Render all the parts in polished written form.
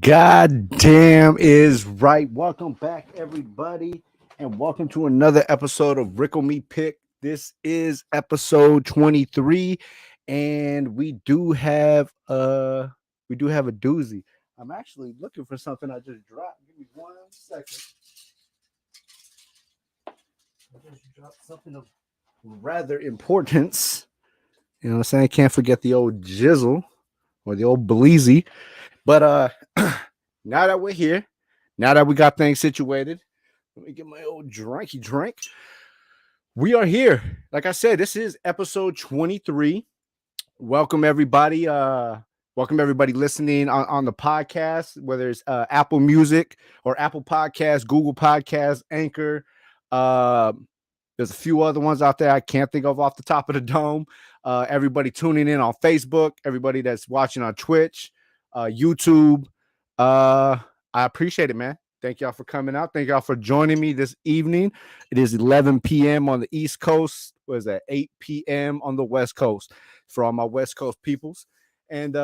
God damn is right. Welcome back, everybody, and welcome to another episode of Rickle Me Pick. This is episode 23, and we do have a doozy. I'm actually looking for something I just dropped. Give me 1 second. I just dropped something of rather importance. You know what I'm saying? Can't forget the old jizzle or the old bleezy. But now that we're here, now that we got things situated, let me get my old drinky drink. We are here. Like I said, this is episode 23. Welcome everybody. Welcome everybody listening on the podcast, whether it's Apple Music or Apple Podcasts, Google Podcasts, Anchor. There's a few other ones out there I can't think of off the top of the dome. Everybody tuning in on Facebook, everybody that's watching on Twitch, YouTube. I appreciate it, man. Thank y'all for coming out. Thank y'all for joining me this evening. It is 11 p.m. on the East Coast. What is that? 8 p.m. on the West Coast for all my West Coast peoples. And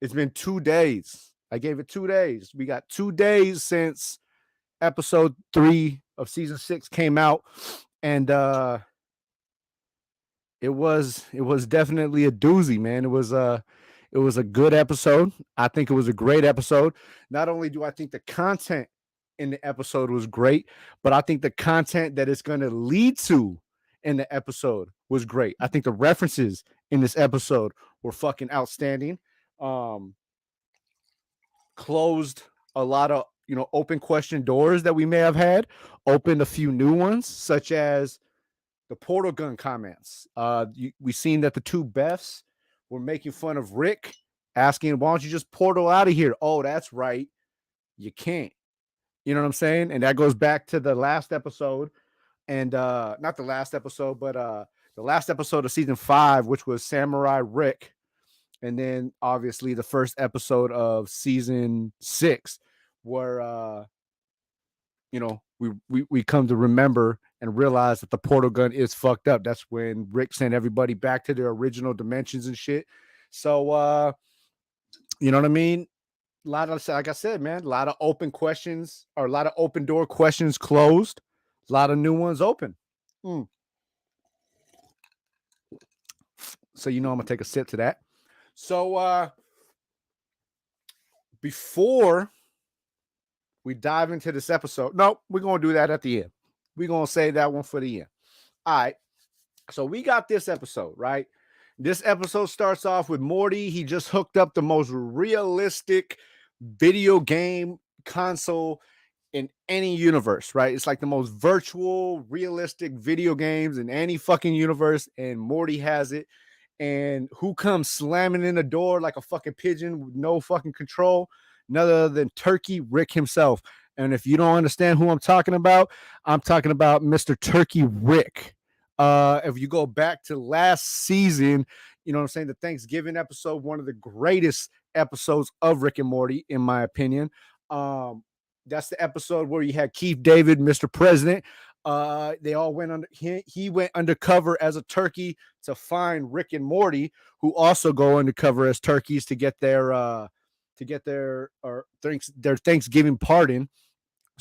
it's been 2 days. I gave it 2 days. We got 2 days since episode 3 of season 6 came out. And it was definitely a doozy, man. It was a good episode. I think it was a great episode. Not only do I think the content in the episode was great, but I think the content that it's going to lead to in the episode was great. I think the references in this episode were fucking outstanding. Closed a lot of, open question doors that we may have had, opened a few new ones, such as the portal gun comments. We seen that the two Beths were making fun of Rick, asking, why don't you just portal out of here? Oh, that's right. You can't. You know what I'm saying? And that goes back to the last episode. And not the last episode, but the last episode of season 5, which was Samurai Rick. And then obviously the first episode of season 6, where we come to remember and realize that the portal gun is fucked up. That's when Rick sent everybody back to their original dimensions and shit. So you know what I mean? A lot of, like I said, man, a lot of open questions, or a lot of open door questions closed, a lot of new ones open. So I'm gonna take a sip to that. So before we dive into this episode, no, we're gonna do that at the end. We're gonna save that one for the end. All right. So we got this episode, right? This episode starts off with Morty. He just hooked up the most realistic video game console in any universe, right? It's like the most virtual, realistic video games in any fucking universe, and Morty has it. And who comes slamming in the door like a fucking pigeon with no fucking control? None other than Turkey Rick himself. And if you don't understand who I'm talking about Mr. Turkey Rick. If you go back to last season, you know what I'm saying, the Thanksgiving episode, one of the greatest episodes of Rick and Morty, in my opinion. That's the episode where you had Keith David, Mr. President. They all went under. He went undercover as a turkey to find Rick and Morty, who also go undercover as turkeys to get their Thanksgiving pardon.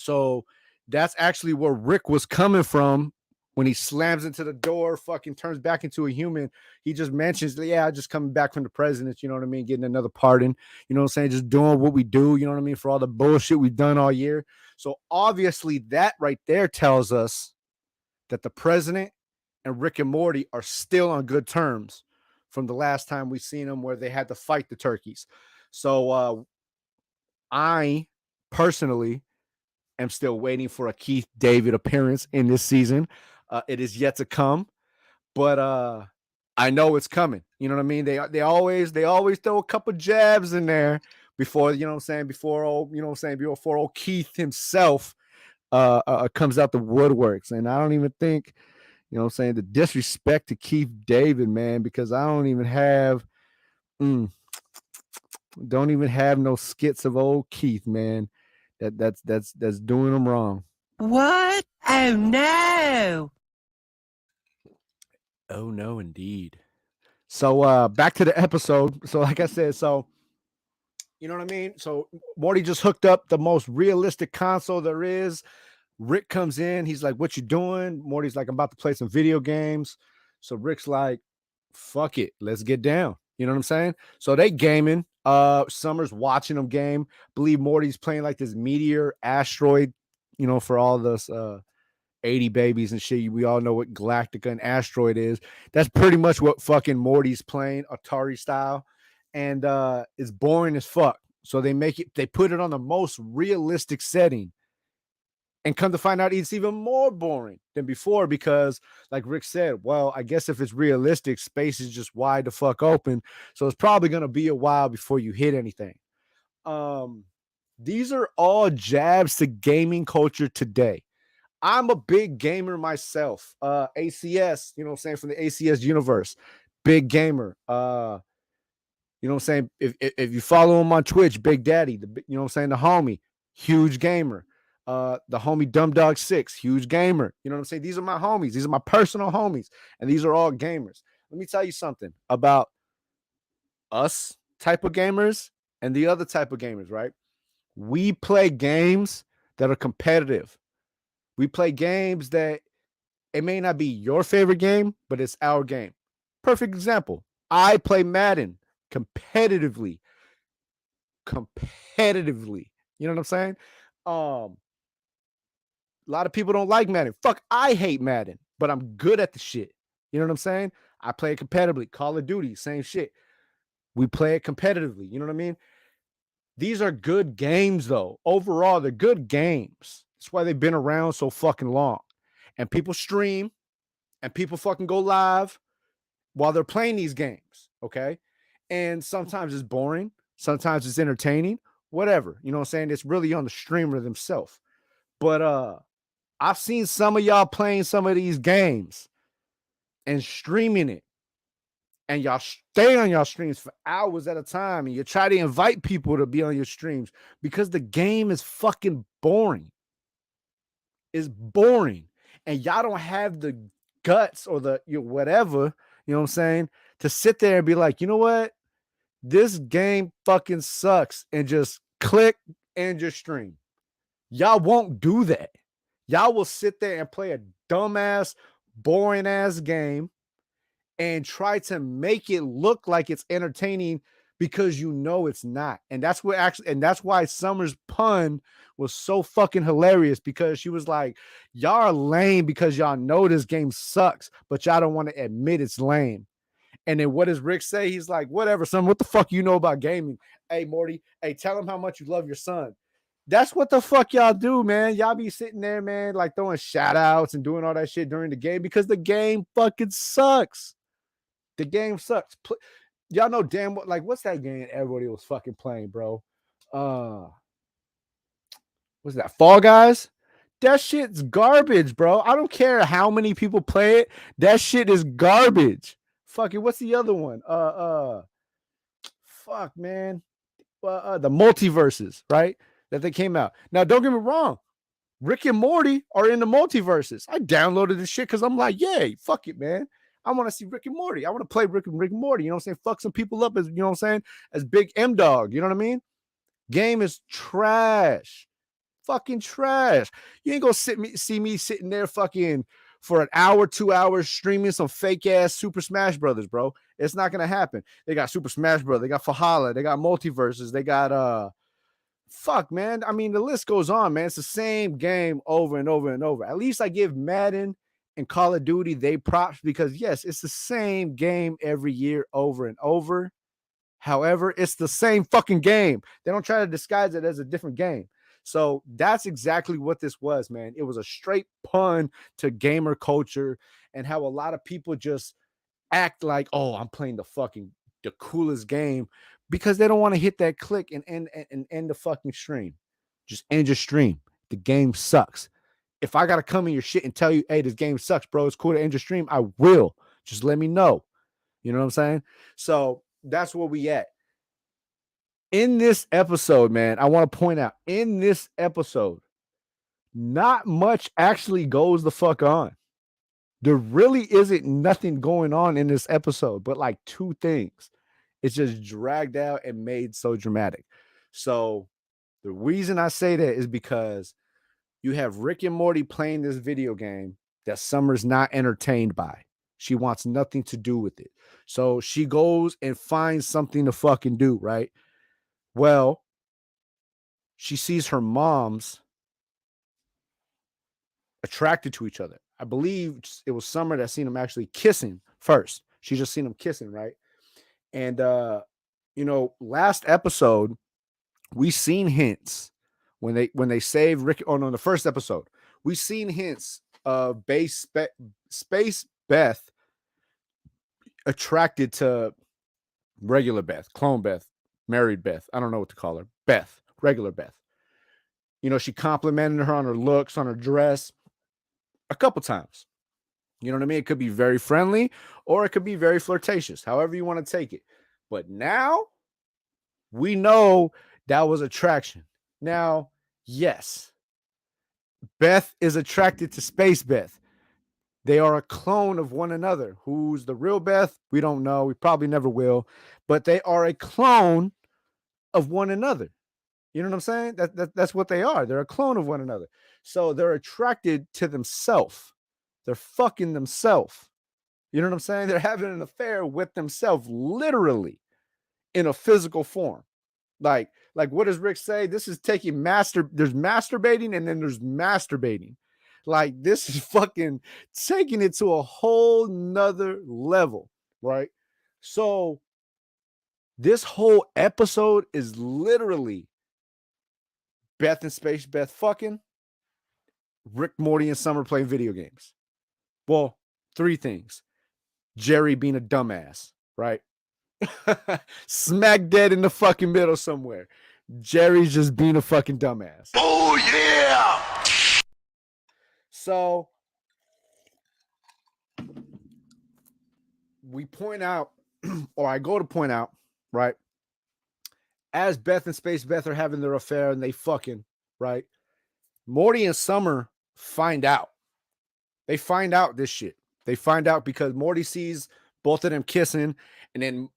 So that's actually where Rick was coming from when he slams into the door, fucking turns back into a human. He just mentions, yeah, just coming back from the president, you know what I mean, getting another pardon, you know what I'm saying, just doing what we do, you know what I mean, for all the bullshit we've done all year. So obviously that right there tells us that the president and Rick and Morty are still on good terms from the last time we seen them, where they had to fight the turkeys. So I personally am still waiting for a Keith David appearance in this season. It is yet to come, but I know it's coming. You know what I mean? They always throw a couple jabs in there before, you know what I'm saying, before old Keith himself comes out the woodworks. And I don't even think, you know what I'm saying, the disrespect to Keith David, man, because I don't even have no skits of old Keith, man. That's doing them wrong. What? Oh no. Oh no, indeed. So back to the episode. So like I said, so you know what I mean? So Morty just hooked up the most realistic console there is. Rick comes in, he's like, "What you doing?" Morty's like, "I'm about to play some video games." So Rick's like, "Fuck it, let's get down." You know what I'm saying? So they gaming. Summer's watching them game. Believe Morty's playing like this meteor asteroid, you know, for all this 80 babies and shit. We all know what Galactica and Asteroid is. That's pretty much what fucking Morty's playing, Atari style. And it's boring as fuck. So they put it on the most realistic setting. And come to find out, it's even more boring than before because, like Rick said, well, I guess if it's realistic, space is just wide the fuck open. So it's probably going to be a while before you hit anything. These are all jabs to gaming culture today. I'm a big gamer myself. ACS, you know what I'm saying, from the ACS universe. Big gamer. You know what I'm saying? If you follow him on Twitch, Big Daddy, you know what I'm saying, the homie, huge gamer. The homie Dumb Dog 6, huge gamer. You know what I'm saying? These are my homies. These are my personal homies. And these are all gamers. Let me tell you something about us type of gamers and the other type of gamers, right? We play games that are competitive. We play games that it may not be your favorite game, but it's our game. Perfect example. I play Madden competitively. You know what I'm saying? A lot of people don't like Madden. Fuck, I hate Madden, but I'm good at the shit. You know what I'm saying? I play it competitively. Call of Duty, same shit. We play it competitively. You know what I mean? These are good games, though. Overall, they're good games. That's why they've been around so fucking long. And people stream and people fucking go live while they're playing these games, okay? And sometimes it's boring. Sometimes it's entertaining. Whatever. You know what I'm saying? It's really on the streamer themselves. But I've seen some of y'all playing some of these games and streaming it. And y'all stay on y'all streams for hours at a time. And you try to invite people to be on your streams because the game is fucking boring. It's boring. And y'all don't have the guts or the whatever, you know what I'm saying, to sit there and be like, you know what? This game fucking sucks, and just click and just stream. Y'all won't do that. Y'all will sit there and play a dumbass, boring ass game and try to make it look like it's entertaining because you know it's not. And that's why Summer's pun was so fucking hilarious, because she was like, y'all are lame because y'all know this game sucks, but y'all don't want to admit it's lame. And then what does Rick say? He's like, whatever, son, what the fuck you know about gaming? Hey, Morty, hey, tell him how much you love your son. That's what the fuck y'all do, man. Y'all be sitting there, man, like throwing shout outs and doing all that shit during the game because the game fucking sucks. The game sucks. Y'all know damn what's that game everybody was fucking playing, bro? What's what's that? Fall Guys? That shit's garbage, bro. I don't care how many people play it. That shit is garbage. Fucking what's the other one? Fuck, man. The multiverses, right? That they came out. Now, don't get me wrong. Rick and Morty are in the multiverses. I downloaded this shit because I'm like, yay, fuck it, man. I want to see Rick and Morty. I want to play Rick and Morty. You know what I'm saying? Fuck some people up as, you know what I'm saying? As Big M Dog. You know what I mean? Game is trash. Fucking trash. You ain't gonna see me sitting there fucking for an hour, 2 hours streaming some fake ass Super Smash Brothers, bro. It's not gonna happen. They got Super Smash Brothers, they got Fahala, they got multiverses, they got fuck, man. I mean, the list goes on, man. It's the same game over and over and over. At least I give Madden and Call of Duty they props because yes, it's the same game every year over and over. However, it's the same fucking game. They don't try to disguise it as a different game. So that's exactly what this was, man. It was a straight pun to gamer culture and how a lot of people just act like, oh, I'm playing the coolest game because they don't want to hit that click and end the fucking stream. Just end your stream. The game sucks. If I gotta come in your shit and tell you, hey, this game sucks, bro, it's cool to end your stream, I will. Just let me know. You know what I'm saying? So that's where we at. In this episode, man, I want to point out in this episode, not much actually goes the fuck on. There really isn't nothing going on in this episode, but like two things. It's just dragged out and made so dramatic. So the reason I say that is because you have Rick and Morty playing this video game that Summer's not entertained by. She wants nothing to do with it. So she goes and finds something to fucking do, right? Well, she sees her moms attracted to each other. I believe it was Summer that seen them actually kissing first. She just seen them kissing, right? And last episode, we seen hints when they saved Rick. Oh no, the first episode, we seen hints of Space Beth attracted to regular Beth, clone Beth, married Beth. I don't know what to call her. Beth, regular Beth. You know, she complimented her on her looks, on her dress a couple times. You know what I mean? It could be very friendly or it could be very flirtatious, however you want to take it. But now we know that was attraction. Now, yes, Beth is attracted to Space Beth. They are a clone of one another. Who's the real Beth? We don't know. We probably never will. But they are a clone of one another. You know what I'm saying? That's what they are. They're a clone of one another. So they're attracted to themselves. They're fucking themselves. You know what I'm saying? They're having an affair with themselves, literally, in a physical form. Like what does Rick say? This is taking there's masturbating and then there's masturbating. Like this is fucking taking it to a whole nother level, right? So this whole episode is literally Beth and Space Beth fucking, Rick, Morty, and Summer playing video games. Well, three things. Jerry being a dumbass, right? Smack dead in the fucking middle somewhere. Jerry's just being a fucking dumbass. Oh, yeah! So we point out, or I go to point out, right? As Beth and Space Beth are having their affair and they fucking, right? Morty and Summer find out. They find out this shit. They find out because Morty sees both of them kissing, and then,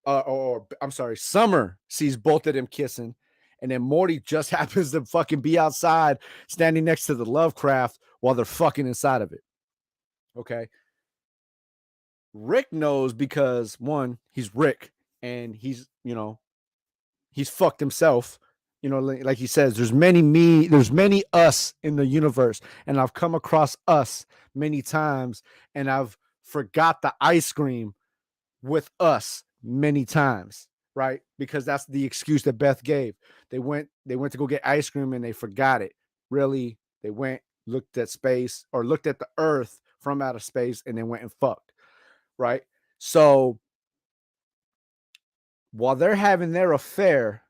Summer sees both of them kissing, and then Morty just happens to fucking be outside standing next to the Lovecraft while they're fucking inside of it. Okay. Rick knows because, one, he's Rick, and he's fucked himself. You know, like he says, there's many us in the universe, and I've come across us many times, and I've forgot the ice cream with us many times, right? Because that's the excuse that Beth gave. They went to go get ice cream and they forgot it. Really, they went, looked at space or looked at the earth from outer space, and they went and fucked, right? So while they're having their affair,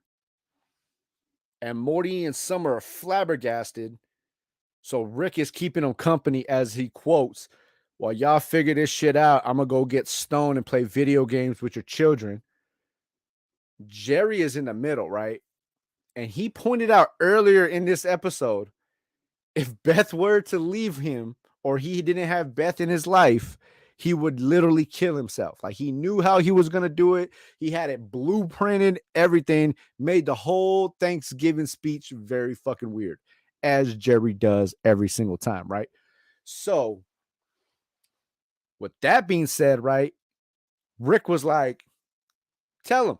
And Morty and Summer are flabbergasted. So Rick is keeping them company as he quotes, while y'all figure this shit out, I'm going to go get stoned and play video games with your children. Jerry is in the middle, right? And he pointed out earlier in this episode, if Beth were to leave him or he didn't have Beth in his life, he would literally kill himself. Like he knew how he was going to do it. He had it blueprinted, everything, made the whole Thanksgiving speech very fucking weird, as Jerry does every single time, right? So, with that being said, right, Rick was like, tell him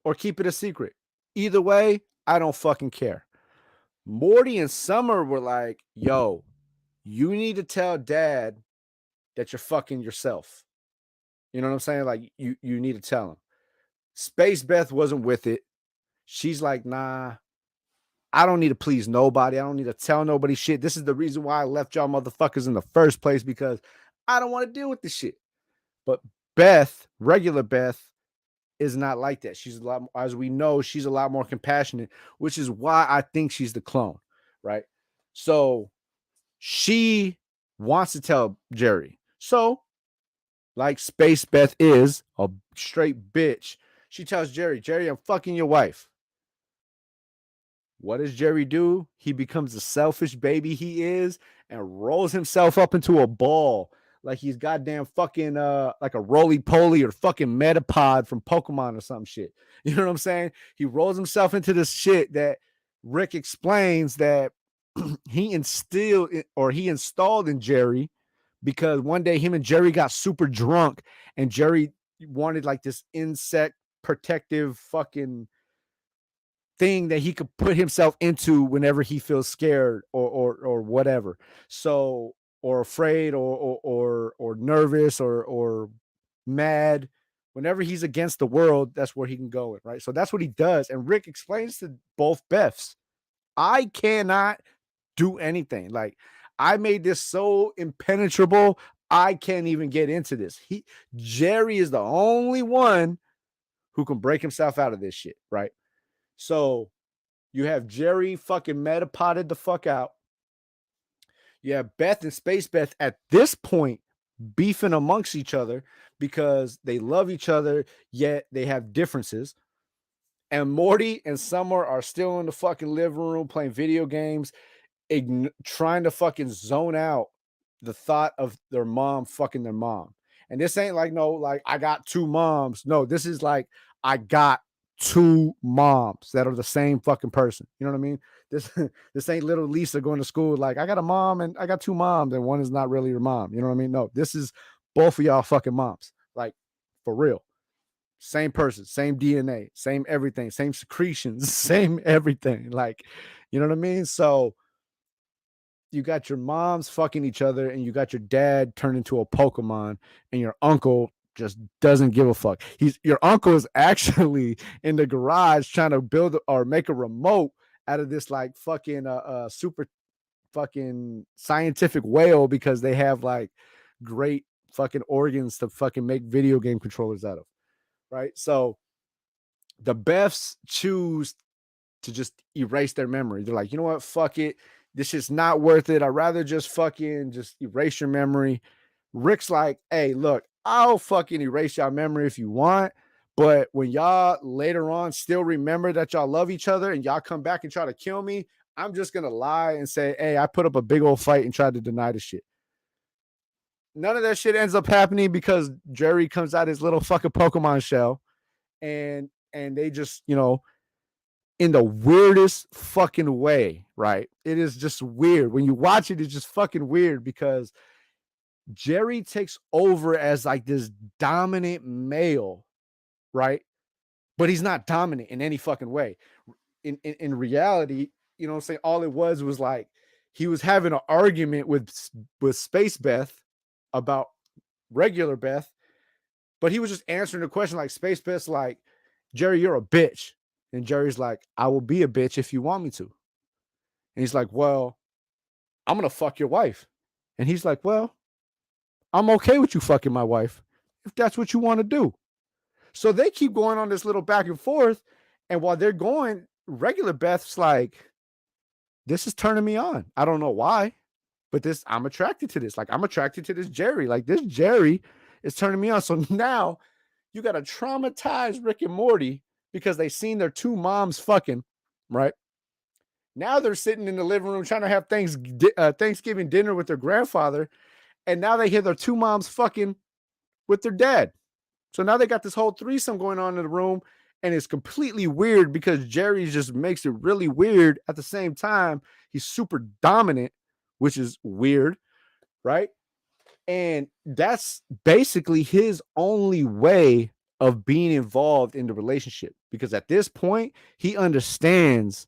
or keep it a secret. Either way, I don't fucking care. Morty and Summer were like, yo, you need to tell dad that you're fucking yourself. You know what I'm saying? Like, you need to tell him. Space Beth wasn't with it. She's like, nah, I don't need to please nobody. I don't need to tell nobody shit. This is the reason why I left y'all motherfuckers in the first place, because I don't want to deal with this shit. But Beth, regular Beth, is not like that. She's a lot, as we know, she's a lot more compassionate, which is why I think she's the clone, right? So she wants to tell Jerry. So, like Space Beth is a straight bitch, she tells Jerry, I'm fucking your wife. What does Jerry do? He becomes the selfish baby he is and rolls himself up into a ball like he's goddamn fucking like a roly-poly or fucking Metapod from Pokemon or some shit. You know what I'm saying? He rolls himself into this shit that Rick explains that he installed in Jerry because one day him and Jerry got super drunk and Jerry wanted like this insect protective fucking thing that he could put himself into whenever he feels scared or whatever. So, or afraid or nervous or mad. Whenever he's against the world, that's where he can go in, right? So that's what he does. And Rick explains to both Beths, I cannot do anything. Like, I made this so impenetrable, I can't even get into this. Jerry is the only one who can break himself out of this shit, right? So you have Jerry fucking metapoded the fuck out. You have Beth and Space Beth at this point beefing amongst each other because they love each other, yet they have differences. And Morty and Summer are still in the fucking living room playing video games, trying to fucking zone out the thought of their mom fucking their mom. And this ain't like, no, like I got two moms. No, this is like I got two moms that are the same fucking person. You know what I mean? This ain't little Lisa going to school like I got a mom and I got two moms and one is not really your mom. You know what I mean? No, this is both of y'all fucking moms. Like for real. Same person, same DNA, same everything, same secretions, same everything. Like, you know what I mean? So you got your moms fucking each other and you got your dad turned into a Pokemon and your uncle just doesn't give a fuck. Your uncle is actually in the garage trying to build or make a remote out of this like fucking super fucking scientific whale because they have like great fucking organs to fucking make video game controllers out of. Right? So the Beths choose to just erase their memory. They're like, you know what? Fuck it. This is not worth it. I'd rather just fucking just erase your memory. Rick's like, hey, look, I'll fucking erase y'all memory if you want. But when y'all later on still remember that y'all love each other and y'all come back and try to kill me, I'm just going to lie and say, hey, I put up a big old fight and tried to deny the shit. None of that shit ends up happening because Jerry comes out his little fucking Pokemon shell and they just, you know, in the weirdest fucking way, right? It is just weird. When you watch it, it's just fucking weird because Jerry takes over as like this dominant male, right? But he's not dominant in any fucking way. In reality, you know what I'm saying? All it was like he was having an argument with Space Beth about regular Beth, but he was just answering the question like Space Beth's like, Jerry, you're a bitch. And Jerry's like, I will be a bitch if you want me to. And he's like, well, I'm going to fuck your wife. And he's like, well, I'm okay with you fucking my wife if that's what you want to do. So they keep going on this little back and forth. And while they're going, regular Beth's like, this is turning me on. I don't know why, but I'm attracted to this. Like, I'm attracted to this Jerry. Like, this Jerry is turning me on. So now you got to traumatize Rick and Morty because they seen their two moms fucking, right? Now they're sitting in the living room trying to have Thanksgiving dinner with their grandfather, and now they hear their two moms fucking with their dad. So now they got this whole threesome going on in the room, and it's completely weird because Jerry just makes it really weird. At the same time, he's super dominant, which is weird, right? And that's basically his only way of being involved in the relationship, because at this point, he understands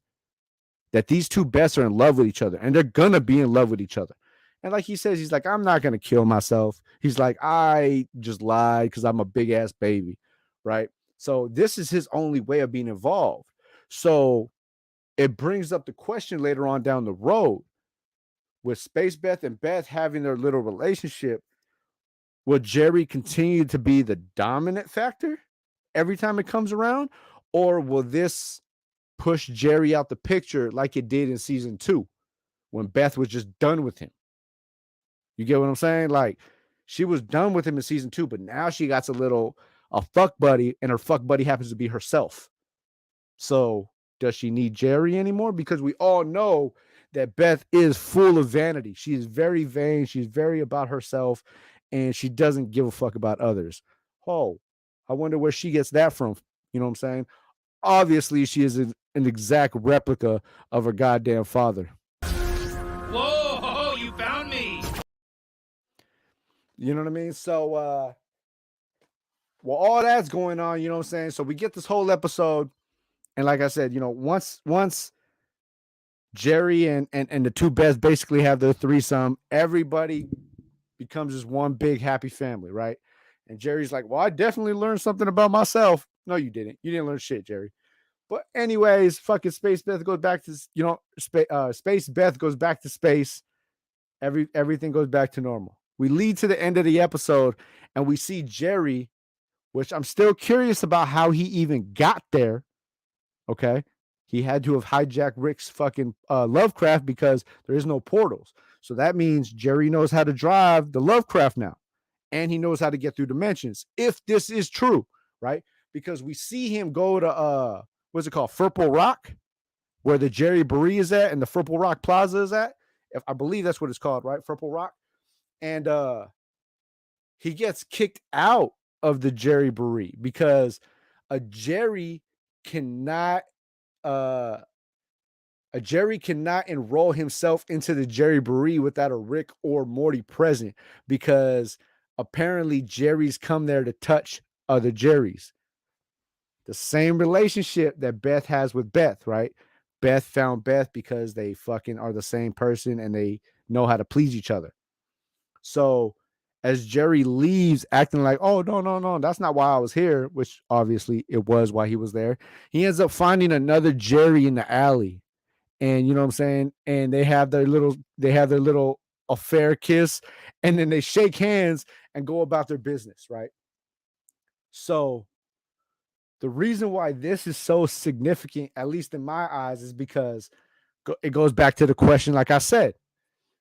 that these two Beths are in love with each other, and they're gonna be in love with each other. And like he says, he's like, I'm not gonna kill myself. He's like, I just lied because I'm a big ass baby, right? So this is his only way of being involved. So it brings up the question later on down the road, with Space Beth and Beth having their little relationship, will Jerry continue to be the dominant factor every time it comes around, or will this push Jerry out the picture like it did in season 2 when Beth was just done with him? You get what I'm saying? Like, she was done with him in season 2, but now she got a fuck buddy, and her fuck buddy happens to be herself. So does she need Jerry anymore? Because we all know that Beth is full of vanity. She is very vain. She's very about herself, and she doesn't give a fuck about others. Oh, I wonder where she gets that from. You know what I'm saying? Obviously, she is an exact replica of her goddamn father. Whoa, you found me. You know what I mean? So, well, all that's going on, you know what I'm saying? So we get this whole episode, and like I said, once Jerry and the two Beths basically have their threesome, everybody becomes this one big happy family, right? And Jerry's like, well, I definitely learned something about myself. No, you didn't. You didn't learn shit, Jerry. But anyways, fucking Space Beth goes back to, Space Beth goes back to space. Everything goes back to normal. We lead to the end of the episode, and we see Jerry, which I'm still curious about how he even got there. Okay. He had to have hijacked Rick's fucking Lovecraft because there is no portals. So that means Jerry knows how to drive the Lovecraft now, and he knows how to get through dimensions, if this is true, right? Because we see him go to what's it called, Purple Rock, where the Jerry Burrie is at and the Purple Rock Plaza is at. If I believe that's what it's called, right? Purple Rock. And he gets kicked out of the Jerry Burrie because a Jerry cannot enroll himself into the Jerry Burrie without a Rick or Morty present, because apparently Jerry's come there to touch other Jerrys. The same relationship that Beth has with Beth, right? Beth found Beth because they fucking are the same person and they know how to please each other. So as Jerry leaves acting like, oh, no, that's not why I was here, which obviously it was why he was there, he ends up finding another Jerry in the alley. And you know what I'm saying? And they have their little affair kiss, and then they shake hands and go about their business, right? So the reason why this is so significant, at least in my eyes, is because it goes back to the question, like I said.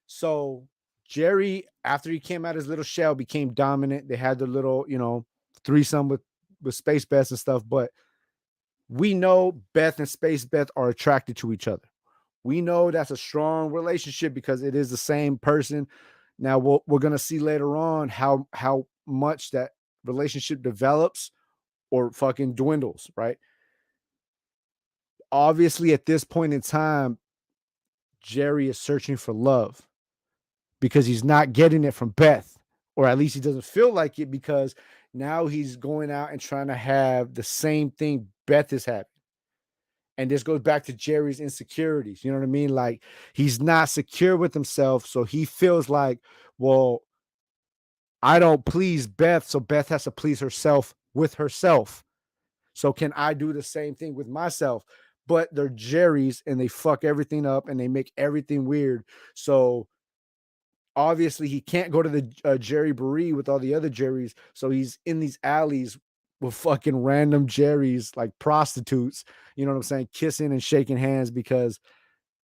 So Jerry, after he came out his little shell, became dominant. They had their little, threesome with Space Beth and stuff. But we know Beth and Space Beth are attracted to each other. We know that's a strong relationship because it is the same person. Now we're gonna see later on how much that relationship develops or fucking dwindles, right? Obviously, at this point in time, Jerry is searching for love because he's not getting it from Beth, or at least he doesn't feel like it, because now he's going out and trying to have the same thing Beth is having. And this goes back to Jerry's insecurities. You know what I mean? Like, he's not secure with himself. So he feels like, well, I don't please Beth, so Beth has to please herself with herself. So can I do the same thing with myself? But they're Jerry's and they fuck everything up and they make everything weird. So obviously he can't go to the Jerry Burrie with all the other Jerrys. So he's in these alleys with fucking random Jerry's, like prostitutes, you know what I'm saying, kissing and shaking hands because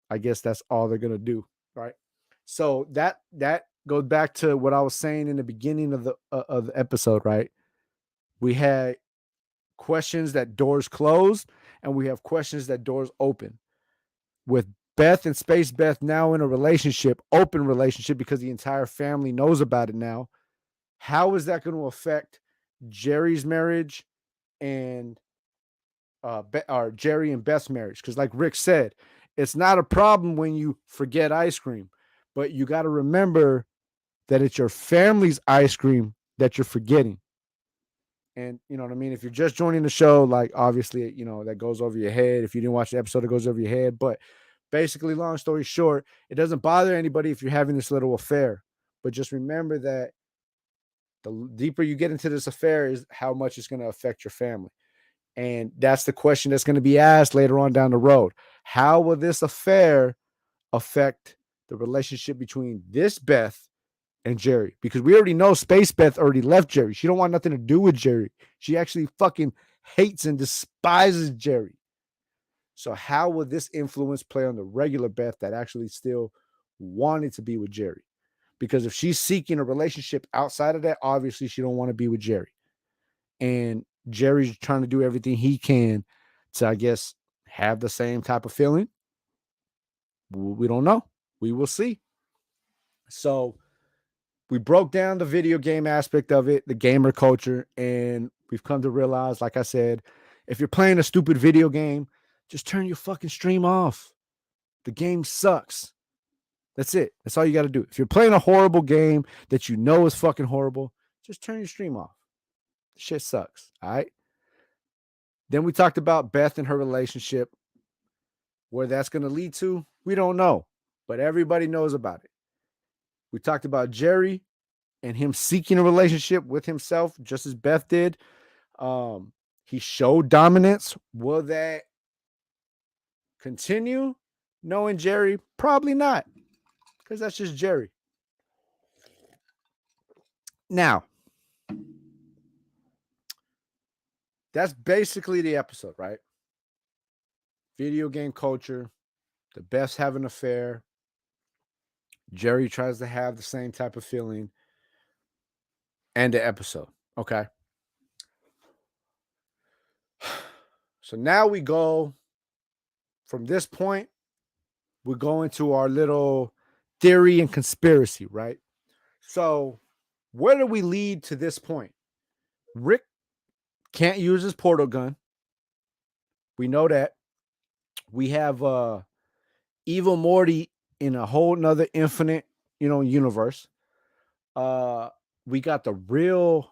I guess that's all they're gonna do, right? So that goes back to what I was saying in the beginning of the episode, right? We had questions that doors closed, and we have questions that doors open. With Beth and Space Beth now in a relationship, open relationship, because the entire family knows about it now. How is that going to affect Jerry's marriage and or Jerry and Beth's marriage? Because, like Rick said, it's not a problem when you forget ice cream, but you got to remember that it's your family's ice cream that you're forgetting. And you know what I mean? If you're just joining the show, like obviously, you know, that goes over your head. If you didn't watch the episode, it goes over your head. But basically, long story short, it doesn't bother anybody if you're having this little affair. But just remember that the deeper you get into this affair is how much it's going to affect your family. And that's the question that's going to be asked later on down the road. How will this affair affect the relationship between this Beth and Jerry? Because we already know Space Beth already left Jerry. She don't want nothing to do with Jerry. She actually fucking hates and despises Jerry. So how will this influence play on the regular Beth that actually still wanted to be with Jerry? Because if she's seeking a relationship outside of that, obviously she don't want to be with Jerry. And Jerry's trying to do everything he can to, I guess, have the same type of feeling. We don't know. We will see. So we broke down the video game aspect of it, the gamer culture, and we've come to realize, like I said, if you're playing a stupid video game, just turn your fucking stream off. The game sucks. That's it. That's all you got to do. If you're playing a horrible game that you know is fucking horrible, just turn your stream off. Shit sucks. All right. Then we talked about Beth and her relationship. Where that's going to lead to, we don't know, but everybody knows about it. We talked about Jerry and him seeking a relationship with himself, just as Beth did. He showed dominance. Will that continue? Knowing Jerry, probably not, because that's just Jerry. Now, that's basically the episode, right? Video game culture, the Beths have an affair. Jerry tries to have the same type of feeling. And the episode. Okay. So now we go from this point, we go into our little theory and conspiracy, right? So where do we lead to this point? Rick can't use his portal gun. We know that. We have evil Morty in a whole nother infinite, universe. We got the real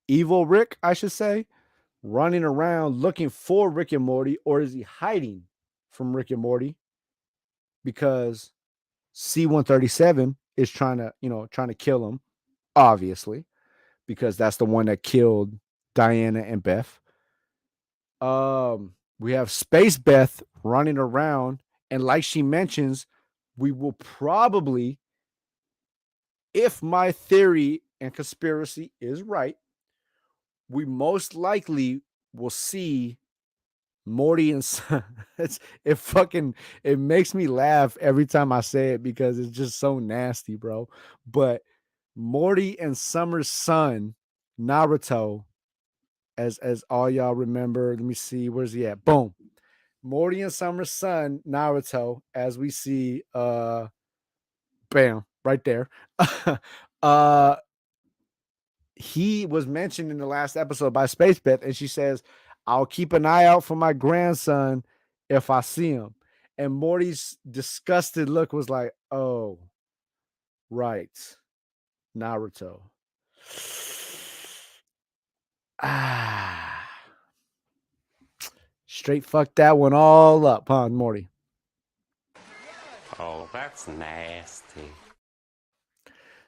evil Rick, I should say, running around looking for Rick and Morty, or is he hiding from Rick and Morty? Because C-137 is trying to kill him, obviously, because that's the one that killed Diana and Beth. We have Space Beth running around, and like she mentions, we will probably, if my theory and conspiracy is right, we most likely will see Morty and it makes me laugh every time I say it because it's just so nasty, bro. But Morty and Summer's son, Naruto, as all y'all remember, let me see, where's he at? Boom. Morty and Summer's son, Naruto, as we see, bam, right there. He was mentioned in the last episode by Space Beth, and she says, I'll keep an eye out for my grandson if I see him. And Morty's disgusted look was like, oh, right. Naruto. Straight fucked that one all up, huh, Morty? Oh, that's nasty.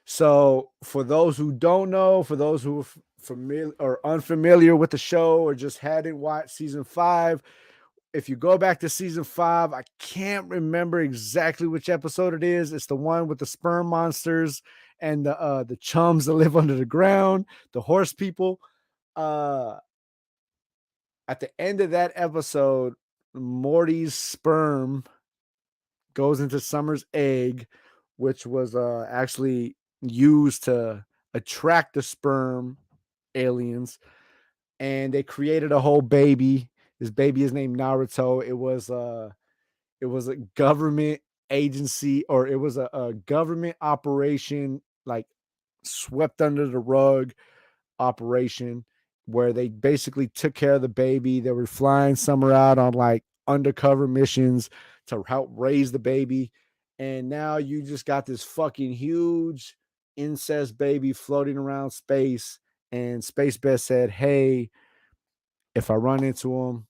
So, for those who don't know, for those who are familiar or unfamiliar with the show or just hadn't watched season 5, if you go back to season 5, I can't remember exactly which episode it is. It's the one with the sperm monsters and the chums that live under the ground, the horse people. At the end of that episode, Morty's sperm goes into Summer's egg, which was actually used to attract the sperm aliens, and they created a whole baby. This baby is named Naruto. It was a government agency, or it was a government operation, like swept under the rug operation, where they basically took care of the baby. They were flying Summer out on like undercover missions to help raise the baby. And now you just got this fucking huge incest baby floating around space. And Space Beth said, hey, if I run into him,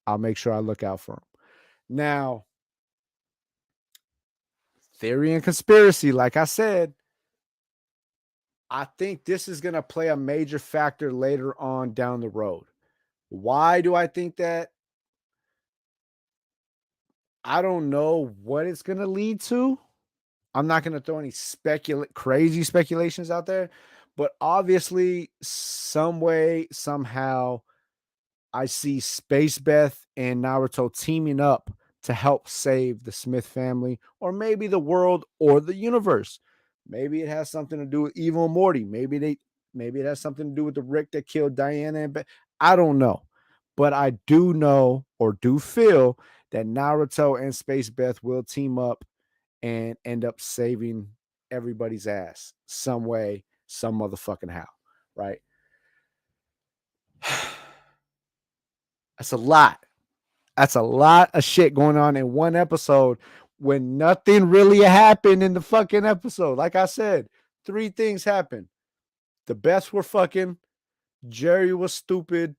I'll make sure I look out for him. Now, theory and conspiracy, like I said, I think this is going to play a major factor later on down the road. Why do I think that? I don't know what it's going to lead to. I'm not going to throw any crazy speculations out there, but obviously, some way, somehow, I see Space Beth and Naruto teaming up to help save the Smith family, or maybe the world or the universe. Maybe it has something to do with Evil and Morty. Maybe it has something to do with the Rick that killed Diana and Beth. I don't know. But I do know, or do feel, that Naruto and Space Beth will team up and end up saving everybody's ass some way, some motherfucking how, right? That's a lot. That's a lot of shit going on in one episode when nothing really happened in the fucking episode. Like I said, 3 things happened. The Beths were fucking, Jerry was stupid,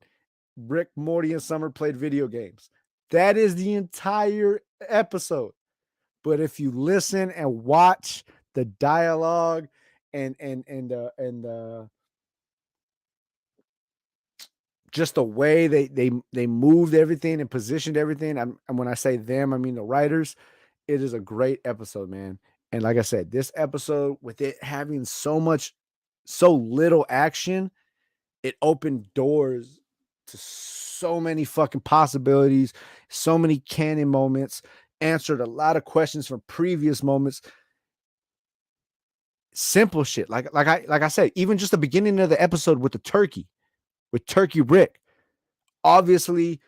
Rick, Morty, and Summer played video games. That is the entire episode. But if you listen and watch the dialogue and just the way they moved everything and positioned everything, and when I say them, I mean the writers, it is a great episode, man. And like I said, this episode, with it having so little action, it opened doors to so many fucking possibilities, so many canon moments, answered a lot of questions from previous moments. Simple shit. Like I said, even just the beginning of the episode with Turkey Rick. Obviously,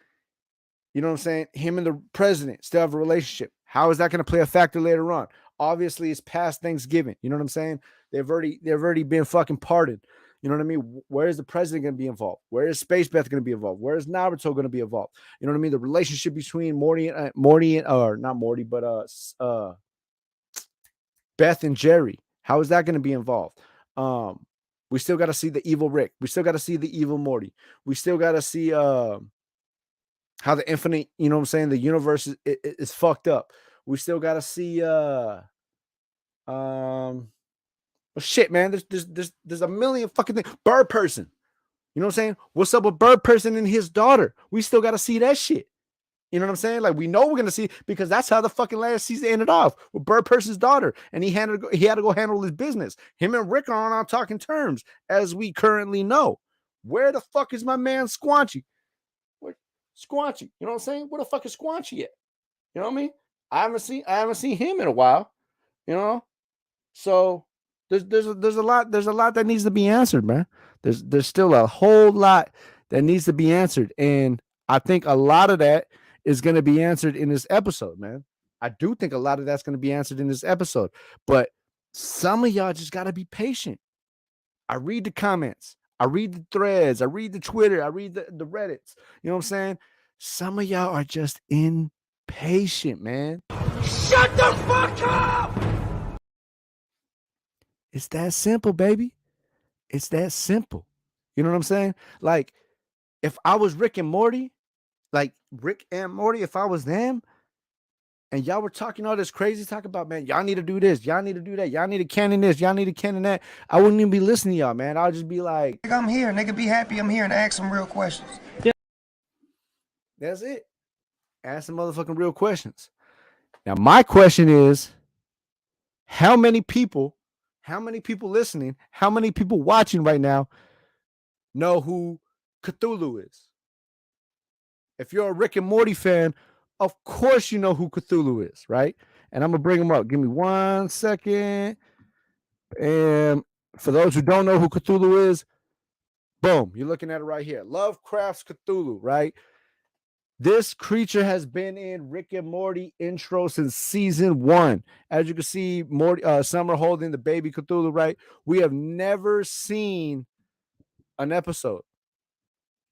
you know what I'm saying? Him and the president still have a relationship. How is that going to play a factor later on? Obviously, it's past Thanksgiving. You know what I'm saying? They've already been fucking pardoned. You know what I mean? Where is the president going to be involved? Where is Space Beth going to be involved? Where is Naruto going to be involved? You know what I mean? The relationship between Beth and Jerry. How is that going to be involved? We still got to see the evil Rick. We still got to see the evil Morty. We still got to see how the infinite, you know what I'm saying, the universe is fucked up. We still got to see well, shit, man. There's a million fucking things. Bird Person. You know what I'm saying? What's up with Bird Person and his daughter? We still got to see that shit. You know what I'm saying? Like, we know we're gonna see, because that's how the fucking last season ended off, with Bird Person's daughter, and he had to go handle his business. Him and Rick are on talking terms, as we currently know. Where the fuck is my man Squanchy? Where Squanchy? You know what I'm saying? Where the fuck is Squanchy at? You know what I mean? I haven't seen him in a while. You know, so there's a lot that needs to be answered, man. There's still a whole lot that needs to be answered, and I think a lot of that is going to be answered in this episode, man. I do think a lot of that's going to be answered in this episode, but some of y'all just got to be patient. I read the comments, I read the threads, I read the Twitter, I read the Reddits. You know what I'm saying? Some of y'all are just impatient, man. Shut the fuck up! It's that simple, baby. It's that simple. You know what I'm saying? Like, if I was Rick and Morty, if I was them, and y'all were talking all this crazy talk about, man, y'all need to do this, y'all need to do that, y'all need to canon this, y'all need to canon that, I wouldn't even be listening to y'all, man. I'll just be like, I'm here, nigga, be happy I'm here, and ask some real questions. Yeah. That's it. Ask some motherfucking real questions. Now, my question is, how many people listening, how many people watching right now know who Cthulhu is. If you're a Rick and Morty fan, of course you know who Cthulhu is, right? And I'm gonna bring him up. Give me 1 second. And for those who don't know who Cthulhu is, boom, you're looking at it right here. Lovecraft's Cthulhu, right? This creature has been in Rick and Morty intro since season 1. As you can see, Morty, Summer holding the baby Cthulhu, right? We have never seen an episode.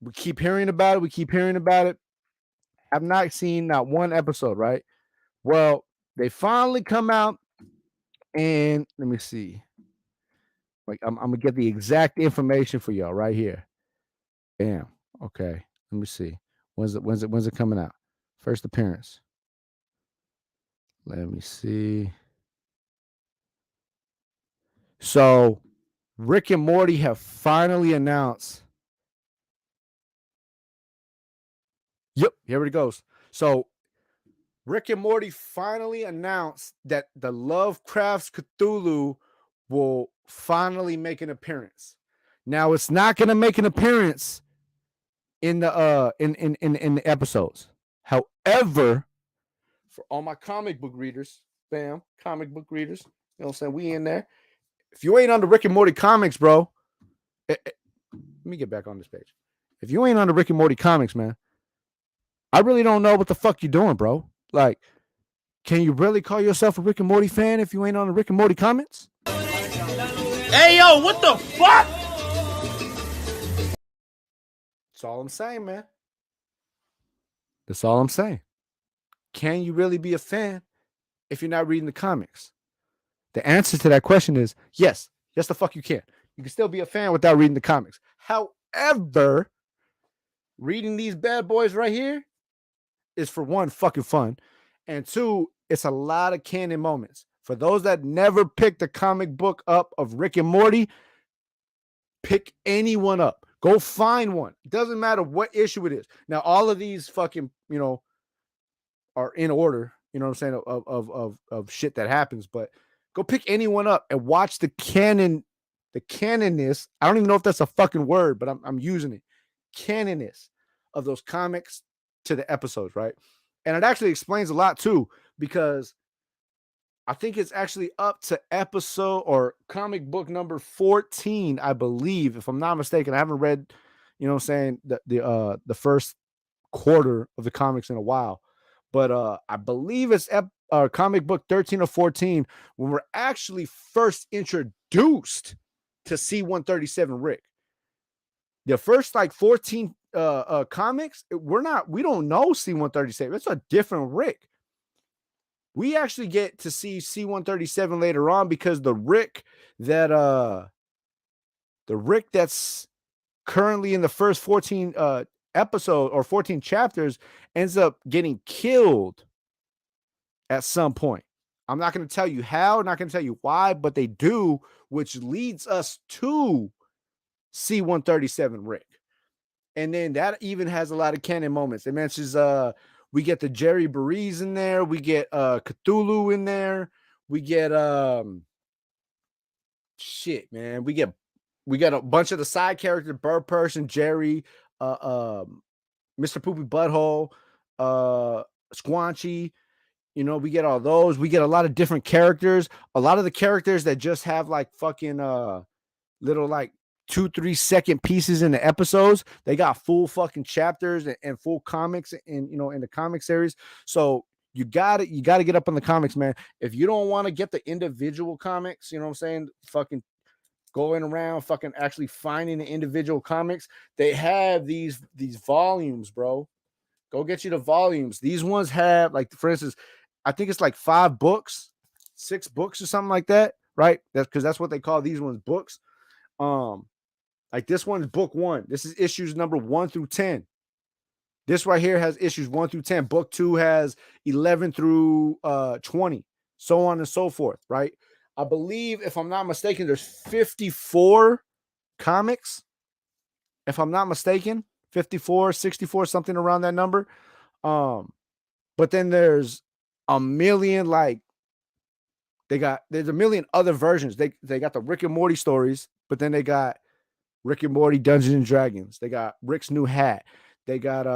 We keep hearing about it. We keep hearing about it. I've not seen not one episode, right? Well, they finally come out, and let me see. Like I'm gonna get the exact information for y'all right here. Bam. Okay. Let me see. When's it coming out? First appearance. Let me see. So Rick and Morty have finally announced. Yep, here it goes. So Rick and Morty finally announced that the Lovecraft's Cthulhu will finally make an appearance. Now it's not going to make an appearance in the in the episodes. However, for all my comic book readers, bam, comic book readers, you know what I'm saying? We in there. If you ain't on the Rick and Morty comics, bro, let me get back on this page. If you ain't on the Rick and Morty comics, man, I really don't know what the fuck you're doing, bro. Like, can you really call yourself a Rick and Morty fan if you ain't on the Rick and Morty comments? Hey, yo, what the fuck? That's all I'm saying, man. That's all I'm saying. Can you really be a fan if you're not reading the comics? The answer to that question is yes. Yes, the fuck you can. You can still be a fan without reading the comics. However, reading these bad boys right here is, for one, fucking fun. And two, it's a lot of canon moments. For those that never picked a comic book up of Rick and Morty, pick anyone up. Go find one. It doesn't matter what issue it is. Now, all of these fucking, are in order, you know what I'm saying, of shit that happens. But go pick anyone up and watch the canonness. I don't even know if that's a fucking word, but I'm using it. Canonness of those comics to the episodes, right? And it actually explains a lot too, because I think it's actually up to episode or comic book number 14, I believe, if I'm not mistaken. I haven't read, you know what I'm saying, the first quarter of the comics in a while. But I believe it's comic book 13 or 14 when we're actually first introduced to C-137 Rick. The first like 14 comics, we don't know C-137. It's a different Rick. We actually get to see C-137 later on because the Rick that's currently in the first 14 episode or 14 chapters ends up getting killed at some point. I'm not going to tell you how, not going to tell you why, but they do, which leads us to C-137 Rick. And then that even has a lot of canon moments. It mentions we get the Jerry Burries in there, we get Cthulhu in there, we get shit, man. We got a bunch of the side characters, Bird Person, Jerry, Mr. Poopy Butthole, Squanchy. We get all those. We get a lot of different characters. A lot of the characters that just have like fucking little like 2-3 second pieces in the episodes. They got full fucking chapters and full comics in the comic series. So you got to get up on the comics, man. If you don't want to get the individual comics, you know what I'm saying, fucking going around fucking actually finding the individual comics, they have these volumes, bro. Go get you the volumes. These ones have, like, for instance, I think it's like 5 books, 6 books or something like that, right? That's because that's what they call these ones, books. Like this one is book 1. This is issues number 1 through 10. This right here has issues 1 through 10. Book 2 has 11 through 20, so on and so forth, right? I believe, if I'm not mistaken, there's 54 comics. If I'm not mistaken, 54, 64, something around that number. But then there's a million, like, there's a million other versions. They got the Rick and Morty stories, but then they got Rick and Morty Dungeons and Dragons. They got Rick's new hat. They got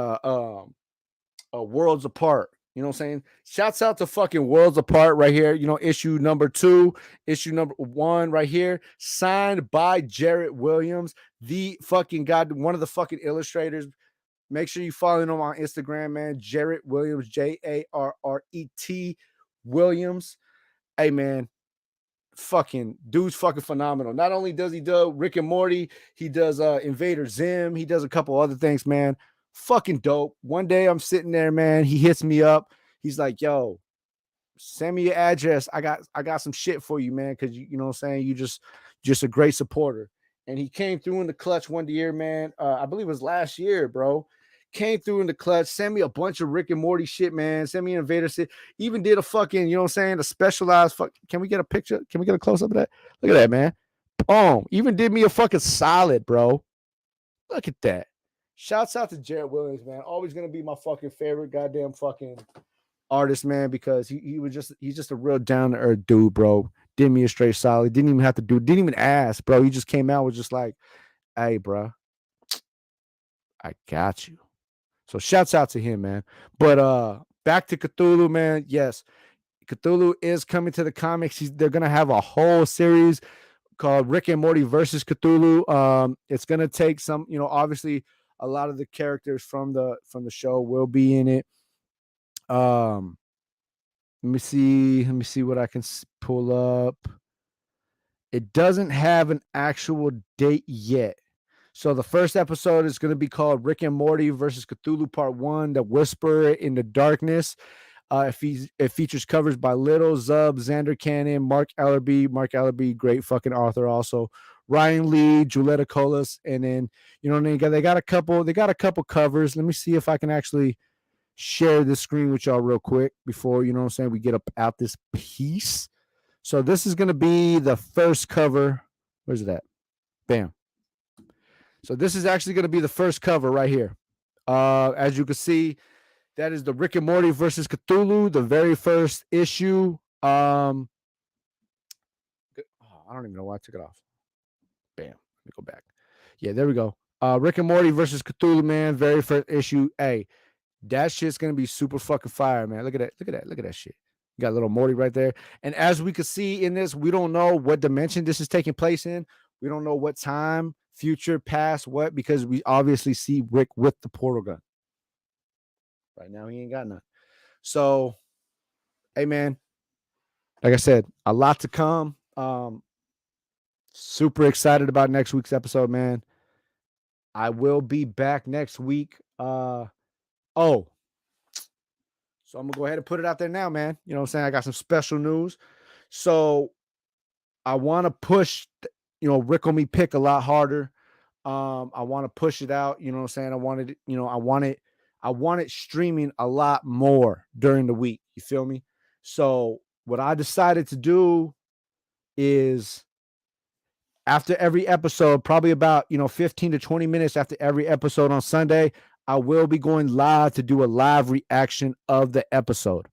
Worlds Apart. You know what I'm saying? Shouts out to fucking Worlds Apart right here. You know, issue number 2, issue number 1 right here, signed by Jarrett Williams, the fucking god, one of the fucking illustrators. Make sure you follow him on Instagram, man. Jarrett Williams, Jarret Williams. Hey, man, fucking dude's fucking phenomenal. Not only does he do Rick and Morty, he does Invader Zim. He does a couple other things, man. Fucking dope. One day I'm sitting there, man. He hits me up. He's like, yo, send me your address. I got some shit for you, man. Cause you know what I'm saying? You just a great supporter. And he came through in the clutch one year, man. I believe it was last year, bro. Came through in the clutch, sent me a bunch of Rick and Morty shit, man. Sent me Invader shit. Even did a fucking, you know what I'm saying? A specialized fuck. Can we get a picture? Can we get a close up of that? Look at that, man. Boom. Even did me a fucking solid, bro. Look at that. Shouts out to Jarrett Williams, man. Always gonna be my fucking favorite goddamn fucking artist, man, because he's just a real down to earth dude, bro. Did me a straight solid. Didn't even have to do, didn't even ask, bro. He just came out with just like, hey, bro, I got you. So shouts out to him, man. But back to Cthulhu, man. Yes, Cthulhu is coming to the comics. They're gonna have a whole series called Rick and Morty versus Cthulhu. It's gonna take some, you know, obviously a lot of the characters from the show will be in it. Let me see what I can pull up. It doesn't have an actual date yet. So the first episode is going to be called Rick and Morty versus Cthulhu Part 1, The Whisperer in the Darkness. It features covers by Little, Zub, Xander Cannon, Mark Ellerby, great fucking author also. Ryan Lee, Juletta Colas, and then, you know, they got a couple covers. Let me see if I can actually share the screen with y'all real quick before, you know what I'm saying, we get up out this piece. So this is going to be the first cover. Where's it at? Bam. So this is actually going to be the first cover right here. As you can see, that is the Rick and Morty versus Cthulhu, the very first issue. I don't even know why I took it off. Bam. Let me go back. Yeah, there we go. Rick and Morty versus Cthulhu, man. Very first issue. Hey, that shit's gonna be super fucking fire, man. Look at that. Look at that shit. You got little Morty right there. And as we can see in this, we don't know what dimension this is taking place in. We don't know what time, future, past, what, because we obviously see Rick with the portal gun. Right now, he ain't got none. So, hey, man, like I said, a lot to come. Super excited about next week's episode, man. I will be back next week. So I'm gonna go ahead and put it out there now, man. You know what I'm saying? I got some special news. So I want to push, you know, Rickle Me Pick a lot harder. I want to push it out. You know what I'm saying? I want it streaming a lot more during the week. You feel me? So what I decided to do is after every episode, probably about, 15 to 20 minutes after every episode on Sunday, I will be going live to do a live reaction of the episode.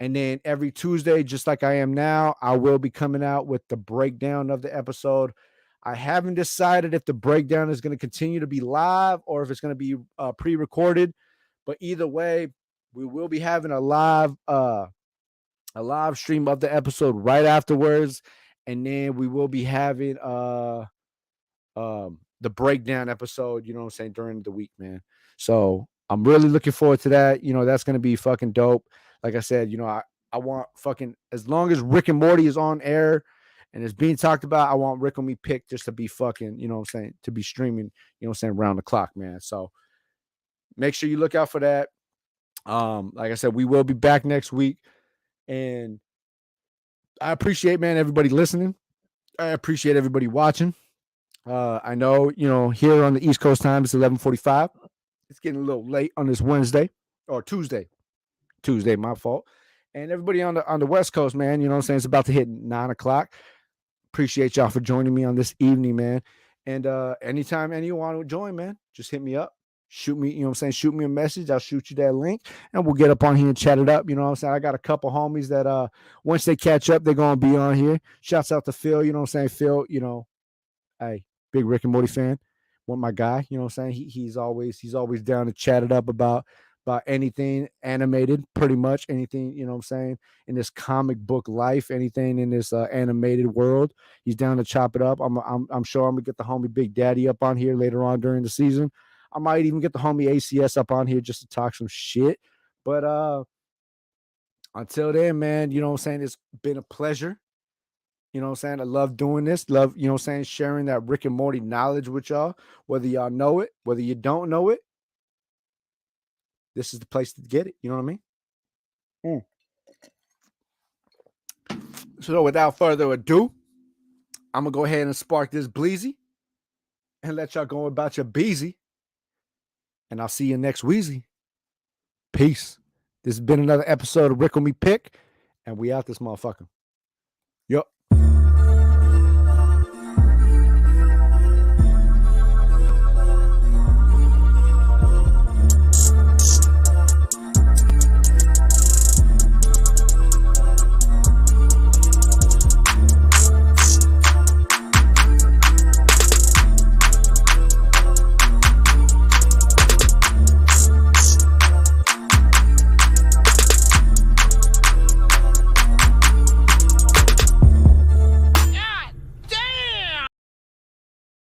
And then every Tuesday, just like I am now, I will be coming out with the breakdown of the episode. I haven't decided if the breakdown is going to continue to be live or if it's going to be pre-recorded. But either way, we will be having a live stream of the episode right afterwards. And then we will be having the breakdown episode, you know what I'm saying, during the week, man. So I'm really looking forward to that. That's going to be fucking dope. Like I said, I want fucking, as long as Rick and Morty is on air and it's being talked about, I want Rickle Me Pick just to be fucking, you know what I'm saying, to be streaming, you know what I'm saying, around the clock, man. So make sure you look out for that. Like I said, we will be back next week. And I appreciate, man, everybody listening. I appreciate everybody watching. I know, here on the East Coast time, it's 11:45. It's getting a little late on this Wednesday or Tuesday, my fault. And everybody on the West Coast, man, you know what I'm saying? It's about to hit 9:00. Appreciate y'all for joining me on this evening, man. And anytime anyone want to join, man, just hit me up. Shoot me, you know what I'm saying? Shoot me a message. I'll shoot you that link and we'll get up on here and chat it up. You know what I'm saying? I got a couple homies that once they catch up, they're gonna be on here. Shouts out to Phil, you know what I'm saying? Phil, hey, Big Rick and Morty fan. Want my guy, you know what I'm saying? He's always down to chat it up about anything animated, pretty much anything, you know what I'm saying, in this comic book life, anything in this animated world. He's down to chop it up. I'm sure I'm gonna get the homie Big Daddy up on here later on during the season. I might even get the homie ACS up on here just to talk some shit. But until then, man, you know what I'm saying? It's been a pleasure. You know what I'm saying? I love doing this. Love, you know what I'm saying, sharing that Rick and Morty knowledge with y'all. Whether y'all know it, whether you don't know it, this is the place to get it. You know what I mean? So without further ado, I'm going to go ahead and spark this bleezy and let y'all go about your beezy. And I'll see you next Weezy. Peace. This has been another episode of Rickle Me Pick, and we out this motherfucker. Yup.